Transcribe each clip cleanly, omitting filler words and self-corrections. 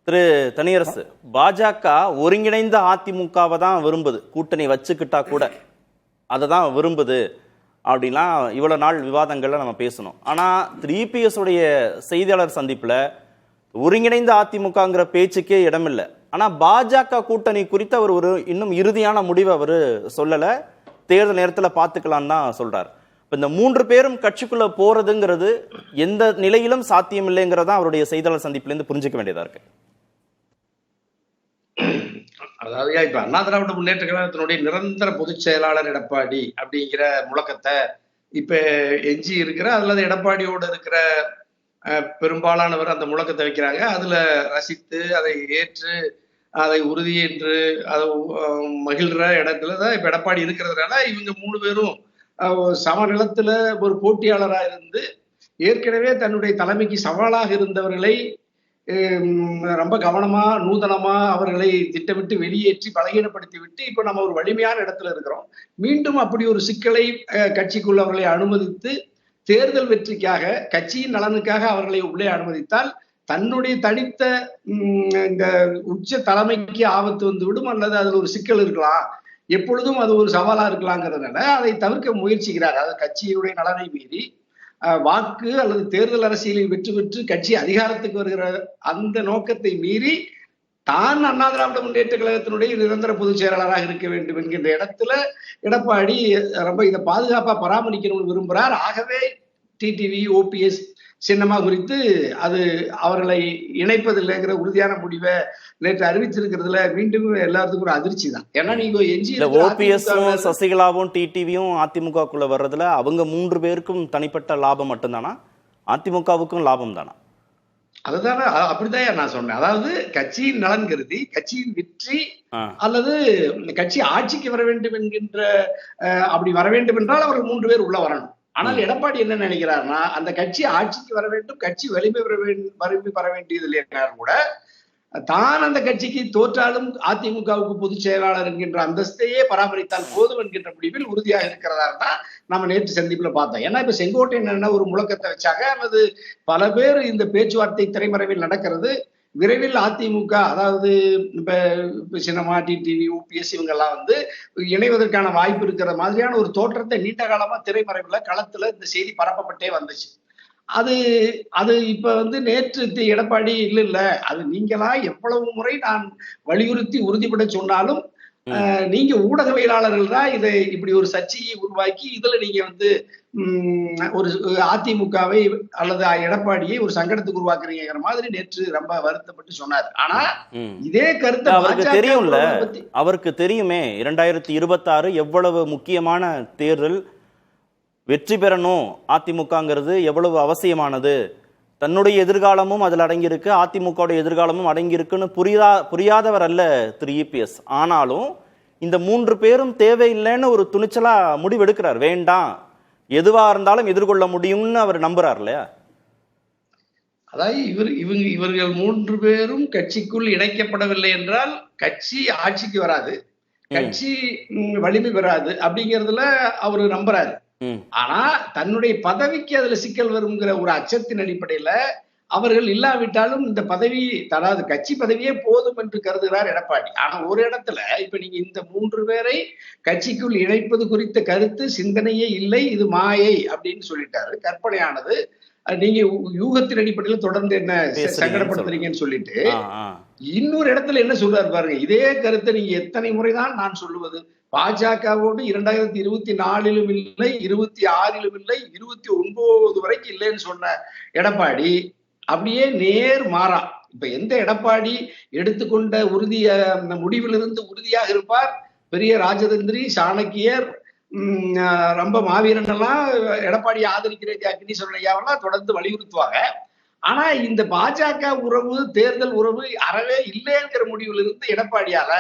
திரு தனியரசு, பாஜக ஒருங்கிணைந்த அதிமுகவை தான் விரும்புது, கூட்டணி வச்சுக்கிட்டா கூட அதை தான் விரும்புது அப்படின்லாம் இவ்வளவு நாள் விவாதங்கள்ல நம்ம பேசணும். ஆனா திரு இபிஎஸ் உடைய செய்தியாளர் சந்திப்புல ஒருங்கிணைந்த அதிமுகங்கிற பேச்சுக்கே இடமில்லை. ஆனா பாஜக கூட்டணி குறித்து அவர் ஒரு இன்னும் இறுதியான முடிவை அவர் சொல்லல, தேர்தல் நேரத்துல பாத்துக்கலாம் தான் சொல்றாரு. இந்த 3 பேரும் கட்சிக்குள்ள போறதுங்கிறது எந்த நிலையிலும் சாத்தியம் இல்லைங்கிறதா அவருடைய செய்தியாளர் சந்திப்புல இருந்து புரிஞ்சுக்க வேண்டியதா இருக்கு. அதாவது இப்ப அண்ணா திராவிட முன்னேற்ற கழகத்தினுடைய நிரந்தர பொதுச் செயலாளர் எடப்பாடி அப்படிங்கிற முழக்கத்தை இப்ப எஞ்சி இருக்கிற அல்லது எடப்பாடியோடு இருக்கிற பெரும்பாலானவர் அந்த முழக்கத்தை வைக்கிறாங்க. அதுல ரசித்து அதை ஏற்று அதை உறுதி என்று அதை மகிழ்ற இடத்துலதான் இப்ப எடப்பாடி இருக்கிறதுனால இவங்க 3 பேரும் சமநிலத்துல ஒரு போட்டியாளரா இருந்து ஏற்கனவே தன்னுடைய தலைமைக்கு சவாலாக இருந்தவர்களை ரொம்ப கவனமா நூதனமா அவர்களை திட்டமிட்டு வெளியேற்றி பலகீனப்படுத்தி விட்டு இப்ப நம்ம ஒரு வலிமையான இடத்துல இருக்கிறோம். மீண்டும் அப்படி ஒரு சிக்கலை கட்சிக்குள்ள அவர்களை அனுமதித்து தேர்தல் வெற்றிக்காக கட்சியின் நலனுக்காக அவர்களை உள்ளே அனுமதித்தால் தன்னுடைய தனித்த இந்த உச்ச தலைமைக்கு ஆபத்து வந்து விடும், அல்லது அதுல ஒரு சிக்கல் இருக்கலாம், எப்பொழுதும் அது ஒரு சவாலா இருக்கலாங்கிறதுனால அதை தவிர்க்க முயற்சிக்கிறார். அதாவது கட்சியினுடைய நலனை மீறி வாக்கு அல்லது தேர்தல் அரசியலில் வெற்றி பெற்று கட்சி அதிகாரத்துக்கு வருகிற அந்த நோக்கத்தை மீறி தான் அண்ணா திராவிட முன்னேற்ற கழகத்தினுடைய நிரந்தர பொதுச் செயலாளராக இருக்க வேண்டும் என்கின்ற இடத்துல எடப்பாடி ரொம்ப இதை பாதுகாப்பா பராமரிக்கணும்னு விரும்புகிறார். ஆகவே டிடிவி ஓபிஎஸ் சின்னமா குறித்து அது அவர்களை இணைப்பதில்லைங்கிற உறுதியான முடிவை நேற்று அறிவிச்சிருக்கிறதுல மீண்டும் எல்லாத்துக்கும் ஒரு அதிர்ச்சி தான். ஏன்னா நீங்க ஓபிஎஸும் சசிகலாவும் டிடிவியும் அதிமுகக்குள்ள வர்றதுல அவங்க 3 பேருக்கும் தனிப்பட்ட லாபம் மட்டும்தானா, அதிமுகவுக்கும் லாபம் தானா? அதுதானே, அப்படிதான் நான் சொன்னேன். அதாவது கட்சியின் நலன் கருதி கட்சியின் வெற்றி அல்லது கட்சி ஆட்சிக்கு வர வேண்டும் என்கின்ற அப்படி வர வேண்டும் என்றால் அவர்கள் 3 பேர் உள்ள வரணும். ஆனால் எடப்பாடி என்ன நினைக்கிறாருன்னா அந்த கட்சி ஆட்சிக்கு வர வேண்டும், கட்சி வலிமை வர வேண்டியது இல்லையாரும் கூட தான் அந்த கட்சிக்கு தோற்றாலும் அதிமுகவுக்கு பொதுச் செயலாளர் என்கின்ற அந்தஸ்தையே பராமரித்தால் போதும் என்கின்ற முடிவில் உறுதியாக இருக்கிறதா தான் நம்ம நேற்று சந்திப்புல பார்த்தோம். ஏன்னா இப்ப செங்கோட்டையன் என்ன ஒரு முழக்கத்தை வச்சாங்க, அல்லது பல பேர் இந்த பேச்சுவார்த்தை திரைமறைவில் நடக்கிறது. விரைவில் அதிமுக, அதாவது இப்ப சின்னமா டிடிவி ஓபிஎஸ் இவங்க எல்லாம் வந்து இணைவதற்கான வாய்ப்பு இருக்கிற மாதிரியான ஒரு தோற்றத்தை நீண்ட காலமா திரைமறைவுல களத்துல இந்த செய்தி பரப்பப்பட்டே வந்துச்சு. அது இப்ப வந்து நேற்று எடப்பாடி இல்ல அது நீங்களா எவ்வளவு முறை நான் வலியுறுத்தி உறுதிப்பட சொன்னாலும் நீங்க ஊடகவியலாளர்கள் தான் இதை இப்படி ஒரு சர்ச்சையை உருவாக்கி இதுல நீங்க வந்து ஒரு அதிமுகவை அல்லது எடப்பாடியை ஒரு சங்கடத்துக்கு உருவாக்குறீங்கிற மாதிரி நேற்று ரொம்ப வருத்தப்பட்டு சொன்னார். ஆனா இதே கருத்தை அவருக்கு தெரியும்ல, அவருக்கு தெரியுமே 2026 எவ்வளவு முக்கியமான தேர்தல், வெற்றி பெறணும் அதிமுகங்கிறது எவ்வளவு அவசியமானது, தன்னுடைய எதிர்காலமும் அதில் அடங்கியிருக்கு, அதிமுகவுடைய எதிர்காலமும் அடங்கியிருக்குன்னு புரியாதவர் அல்ல திரு இபிஎஸ். ஆனாலும் இந்த 3 பேரும் தேவையில்லைன்னு ஒரு துணிச்சலா முடிவெடுக்கிறார். வேண்டாம், எதுவா இருந்தாலும் எதிர்கொள்ள முடியும்னு அவர் நம்புறார் இல்லையா? அதாவது இவர்கள் 3 பேரும் கட்சிக்குள் இணைக்கப்படவில்லை என்றால் கட்சி ஆட்சிக்கு வராது, கட்சி வலிமை பெறாது அப்படிங்கிறதுல அவரு நம்புறாரு. ஆனா தன்னுடைய பதவிக்கு அதுல சிக்கல் வருங்கிற ஒரு அச்சத்தின் அடிப்படையில அவர்கள் இல்லாவிட்டாலும் இந்த பதவி, அதாவது கட்சி பதவியே போதும் என்று கருதுகிறார் எடப்பாடி. ஆனா ஒரு இடத்துல இப்ப நீங்க இந்த 3 பேரை கட்சிக்குள் இணைப்பது குறித்த கருத்து சிந்தனையே இல்லை, இது மாயை அப்படின்னு சொல்லிட்டாரு, கற்பனையானது, நீங்க யூகத்தின் அடிப்படையில தொடர்ந்து என்ன சங்கடப்படுத்துறீங்கன்னு சொல்லிட்டு இன்னொரு இடத்துல என்ன சொல்றாரு பாருங்க. இதே கருத்தை நீங்க எத்தனை முறைதான் நான் சொல்லுவது, பாஜகவோடு 2024 இல்லை, 26 இல்லை, 29 வரைக்கும் இல்லைன்னு சொன்ன எடப்பாடி அப்படியே நேர் மாறா இப்ப எந்த எடப்பாடி எடுத்துக்கொண்ட முடிவிலிருந்து உறுதியாக இருப்பார், பெரிய ராஜதந்திரி சாணக்கியர் ரொம்ப மாவீரன் எல்லாம் எடப்பாடியை ஆதரிக்கிற அக்னீஸ்வரன் ஐயாவெல்லாம் தொடர்ந்து வலியுறுத்துவாங்க. ஆனா இந்த பாஜக உறவு தேர்தல் உறவு அறவே இல்லைங்கிற முடிவிலிருந்து எடப்பாடியால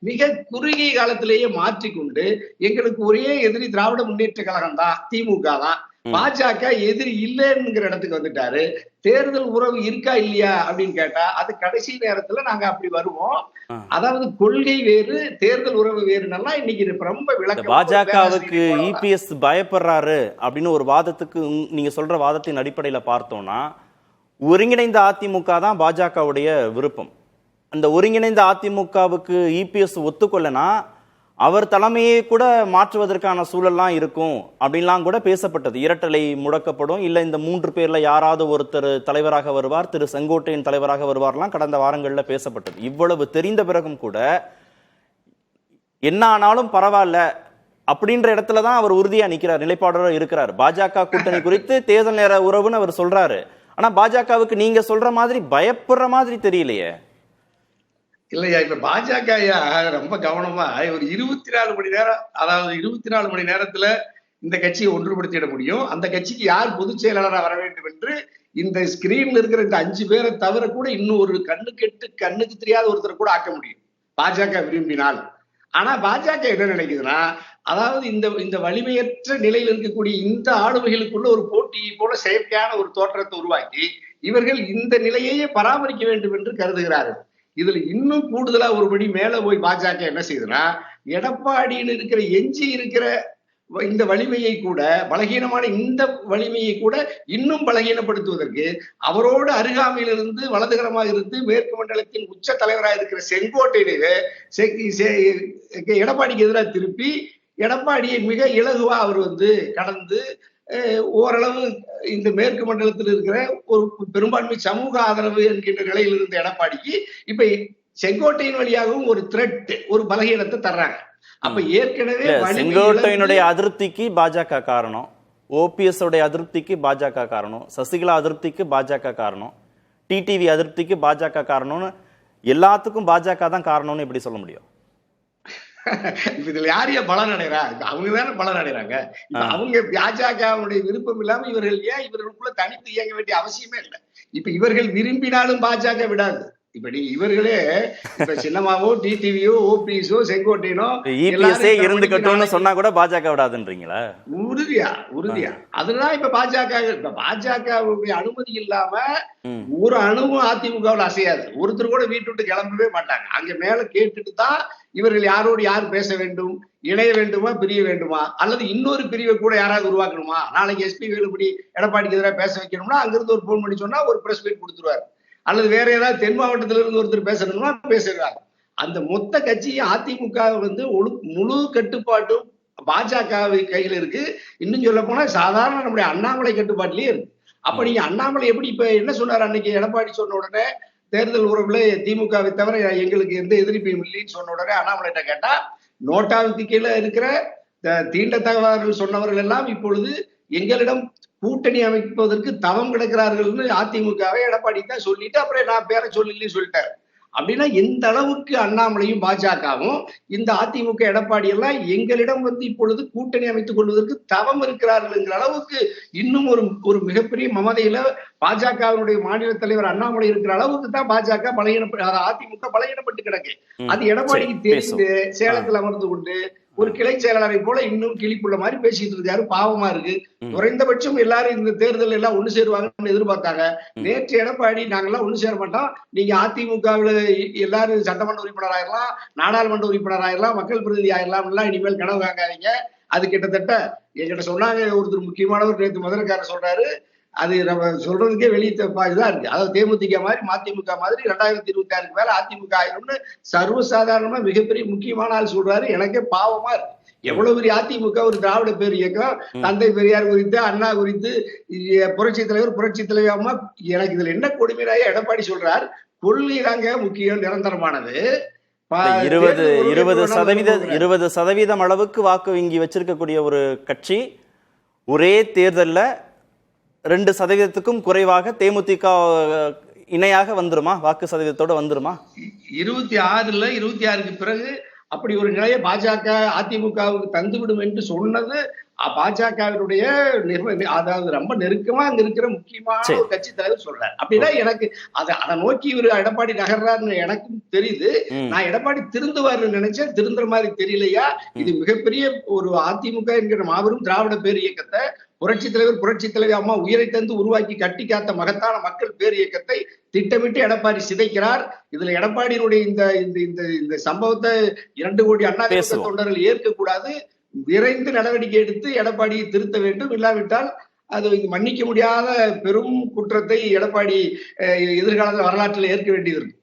மிக குறுகிய காலத்திலேயே மாற்றிக்கொண்டு எங்களுக்கு ஒரே எதிரி திராவிட முன்னேற்ற கழகம் தான், திமுக தான், பாஜக எதிரி இல்லைங்கிற இடத்துக்கு வந்துட்டாரு. தேர்தல் உறவு இருக்கா இல்லையா அப்படின்னு கேட்டா அது கடைசி நேரத்துல நாங்க அப்படி வருவோம், அதாவது கொள்கை வேறு தேர்தல் உறவு வேறுனா இன்னைக்கு ரொம்ப விளக்கம். பாஜகவுக்கு இபிஎஸ் பயப்படுறாரு அப்படின்னு ஒரு வாதத்துக்கு நீங்க சொல்ற வாதத்தின் அடிப்படையில பார்த்தோம்னா ஒருங்கிணைந்த அதிமுக தான் பாஜகவுடைய விருப்பம். அந்த ஒருங்கிணைந்த அதிமுகவுக்கு இபிஎஸ் ஒத்துக்கொள்ளனா அவர் தலைமையை கூட மாற்றுவதற்கான சூழல்லாம் இருக்கும் அப்படின்லாம் கூட பேசப்பட்டது. இரட்டலை முடக்கப்படும், இல்லை இந்த 3 பேர்ல யாராவது ஒருத்தர் தலைவராக வருவார், திரு செங்கோட்டையன் தலைவராக வருவார்லாம் கடந்த வாரங்கள்ல பேசப்பட்டது. இவ்வளவு தெரிந்த பிறகும் கூட என்ன ஆனாலும் பரவாயில்ல அப்படின்ற இடத்துல தான் அவர் உறுதியா நிக்கிறார், நிலைப்பாடோட இருக்கிறார். பாஜக கூட்டணி குறித்து தேர்தல் நேர உறவுன்னு அவர் சொல்றாரு. ஆனா பாஜகவுக்கு நீங்க சொல்ற மாதிரி பயப்படுற மாதிரி தெரியலையே. இல்லையா, இப்ப பாஜக ரொம்ப கவனமா ஒரு 24 மணி நேரம், அதாவது 24 மணி நேரத்துல இந்த கட்சியை ஒன்றுபடுத்திட முடியும், அந்த கட்சிக்கு யார் பொதுச் செயலாளராக வர வேண்டும் என்று இந்த ஸ்கிரீன்ல இருக்கிற இந்த 5 பேரை தவிர கூட இன்னும் ஒரு கண்ணுக்கு தெரியாத ஒருத்தர் கூட ஆக்க முடியும் பாஜக விரும்பினால். ஆனா பாஜக என்ன நினைக்குதுன்னா, அதாவது இந்த வலிமையற்ற நிலையில் இருக்கக்கூடிய இந்த ஆளுமைகளுக்குள்ள ஒரு போட்டியை போல செயற்கையான ஒரு தோற்றத்தை உருவாக்கி இவர்கள் இந்த நிலையையே பராமரிக்க வேண்டும் என்று கருதுகிறார்கள். இதுல இன்னும் கூடுதலா ஒருபடி மேல போய் பாஜக என்ன செய்யுதுன்னா, எடப்பாடியில் இருக்கிற எஞ்சி இருக்கிற இந்த வலிமையை கூட, பலகீனமான இந்த வலிமையை கூட இன்னும் பலகீனப்படுத்துவதற்கு அவரோடு அருகாமையிலிருந்து வலதுகரமாக இருந்து மேற்கு மண்டலத்தின் உச்ச தலைவராக இருக்கிற செங்கோட்டையிலே எடப்பாடிக்கு எதிராக திருப்பி எடப்பாடியை மிக இலகுவா அவர் கடந்து ஓரளவு இந்த மேற்கு மண்டலத்தில் இருக்கிற ஒரு பெரும்பான்மை சமூக ஆதரவு என்கின்ற நிலையில் இருந்த எடப்பாடிக்கு இப்ப செங்கோட்டையின் வழியாகவும் ஒரு த்ரெட், ஒரு பலகீனத்தை தர்றாங்க. அப்ப ஏற்கனவே செங்கோட்டையினுடைய அதிருப்திக்கு பாஜக காரணம், ஓபிஎஸ் உடைய அதிருப்திக்கு பாஜக காரணம், சசிகலா அதிருப்திக்கு பாஜக காரணம், டிடிவி அதிருப்திக்கு பாஜக காரணம்னு எல்லாத்துக்கும் பாஜக தான் காரணம்னு எப்படி சொல்ல முடியும்? இதுல யாரையா பலன் அடைறாங்க? அவங்க தானே பலன் அடைறாங்க. அவங்க பாஜகவுடைய விருப்பம் இல்லாம இவர்கள் ஏன் இவர்களுக்குள்ள தனித்து இயங்க வேண்டிய அவசியமே இல்லை. இப்ப இவர்கள் விரும்பினாலும் பாஜக விடாது. இப்ப நீங்க இவர்களே இப்ப சின்னமாவோ டிடிவியோ ஓபிஎஸோ செங்கோட்டையனோ இருந்துக்கட்டும்னு சொன்னா கூட பாஜக விடாதுன்றீங்களா? உறுதியா அதுதான் இப்ப பாஜகவுடைய அனுமதி இல்லாம ஒரு அணுவும் அதிமுகவில் அசையாது. ஒருத்தர் கூட வீட்டு விட்டு கிளம்பவே மாட்டாங்க. அங்க மேல கேட்டுட்டு தான் இவர்கள் யாரோடு யார் பேச வேண்டும், இணைய வேண்டுமா, பிரிய வேண்டுமா, அல்லது இன்னொரு பிரிவை கூட யாராவது உருவாக்கணுமா, நாளைக்கு எஸ்பி வேலுப்படி எடப்பாடிக்கு எதிராக பேச வைக்கணும்னா அங்கிருந்து ஒரு போன் பண்ணி சொன்னா ஒரு பிரஸ் மீட் கொடுத்துருவாரு. அல்லது வேற ஏதாவது தென் மாவட்டத்தில இருந்து ஒருத்தர் பேசணும்னா பேசுறாங்க. அந்த மொத்த கட்சியும் அதிமுக முழு கட்டுப்பாட்டும் பாஜக கையில இருக்கு. இன்னும் சொல்ல போனா சாதாரண நம்முடைய அண்ணாமலை கட்டுப்பாட்டிலேயே இருக்கு. அப்ப நீங்க அண்ணாமலை எப்படி இப்ப என்ன சொன்னார் அன்னைக்கு எடப்பாடி சொன்ன உடனே தேர்தல் உறவுல திமுகவை தவிர எங்களுக்கு எந்த எதிர்ப்பையும் இல்லைன்னு சொன்ன உடனே அண்ணாமலைட்ட கேட்டா, நோட்டாவுக்கு கீழே இருக்கிற தீண்டத்தகவர்கள் சொன்னவர்கள் எல்லாம் இப்பொழுது எங்களிடம் கூட்டணி அமைப்பதற்கு தவம் கிடக்கிறார்கள்னு அதிமுகவை எடப்பாடி தான் சொல்லிட்டு அப்புறம் நான் பேரை சொல்லலன்னு சொல்லிட்டாரு. அப்படின்னா எந்த அளவுக்கு அண்ணாமலையும் பாஜகவும் இந்த அதிமுக எடப்பாடி எல்லாம் எங்களிடம் இப்பொழுது கூட்டணி அமைத்துக் கொள்வதற்கு தவம் இருக்கிறார்கள் என்கிற அளவுக்கு இன்னும் ஒரு மிகப்பெரிய மமதையில பாஜகவினுடைய மாநில தலைவர் அண்ணாமலை இருக்கிற அளவுக்கு தான் பாஜக அதிமுக பலகீனப்பட்டு கிடக்கு. அது எடப்பாடிக்கு தெரிந்து சேலத்தில் அமர்ந்து கொண்டு ஒரு கிளை செயலாளரை போல இன்னும் கிளிப்புள்ள மாதிரி பேசிட்டு இருக்காரு. பாவமா இருக்கு. குறைந்தபட்சம் எல்லாரும் இந்த தேர்தல் எல்லாம் ஒண்ணு சேருவாங்கன்னு எதிர்பார்த்தாங்க. நேற்று எடப்பாடி நாங்கெல்லாம் ஒண்ணு சேர மாட்டோம், நீங்க அதிமுகவில் எல்லாரும் சட்டமன்ற உறுப்பினர் ஆயிரலாம், நாடாளுமன்ற உறுப்பினர் ஆயிரலாம், மக்கள் பிரதிநிதி ஆயிரலாம் எல்லாம் இனிமேல் கனவு காங்காதீங்க. அது கிட்டத்தட்ட என்கிட்ட சொன்னாங்க ஒருத்தர் முக்கியமானவர் நேற்று முதல்காரர் சொல்றாரு, அது நம்ம சொல்றதுக்கே வெளியே இதுதான் இருக்கு. அதாவது தேமுதிக மாதிரி மதிமுக மாதிரி 2026 மேல அதிமுக ஆயிரும்னு சர்வசாதாரணமா மிகப்பெரிய முக்கியமான ஆள் சொல்றாரு. எனக்கே பாவமா இருக்கு. எவ்வளவு பெரிய அதிமுக ஒரு திராவிட பேர் இயக்கம், தந்தை பெரியார் குறித்து, அண்ணா குறித்து, புரட்சி தலைவர் அம்மா, எனக்கு இதுல என்ன கொடுமையாய எடப்பாடி சொல்றார், கொள்கை தாங்க முக்கியம், நிரந்தரமானது. 20% அளவுக்கு வாக்கு வங்கி வச்சிருக்கக்கூடிய ஒரு கட்சி ஒரே தேர்தல்ல 2% குறைவாக தேமுதிக இணையாக வந்துருமா? வாக்கு சதவீதத்தோட வந்துருமா? 26க்கு பிறகு அப்படி ஒரு நிலையை பாஜக அதிமுகவுக்கு தந்துவிடும் என்று சொன்னது பாஜகவினுடைய அதாவது ரொம்ப நெருக்கமா அங்க இருக்கிற முக்கியமான ஒரு கட்சி தலைவர் சொல்றாரு. அப்படின்னா எனக்கு அதை நோக்கி இவர் எடப்பாடி நகர்றாருன்னு எனக்கும் தெரியுது. நான் எடப்பாடி திருந்துவாருன்னு நினைச்சேன், திருந்துற மாதிரி தெரியலையா. இது மிகப்பெரிய ஒரு அதிமுக என்கிற மாபெரும் திராவிட பேர் இயக்கத்தை புரட்சி தலைவி அம்மா உயிரை தந்து உருவாக்கி கட்டி காத்த மகத்தான மக்கள் பேர் இயக்கத்தை திட்டமிட்டு எடப்பாடி சிதைக்கிறார். இதுல எடப்பாடியினுடைய இந்த சம்பவத்தை 2 கோடி அண்ணா தொண்டர்கள் ஏற்கக்கூடாது. விரைந்து நடவடிக்கை எடுத்து எடப்பாடியை திருத்த வேண்டும். இல்லாவிட்டால் அது மன்னிக்க முடியாத பெரும் குற்றத்தை எடப்பாடி எதிர்காலத்தில் வரலாற்றில் ஏற்க வேண்டியது இருக்கு.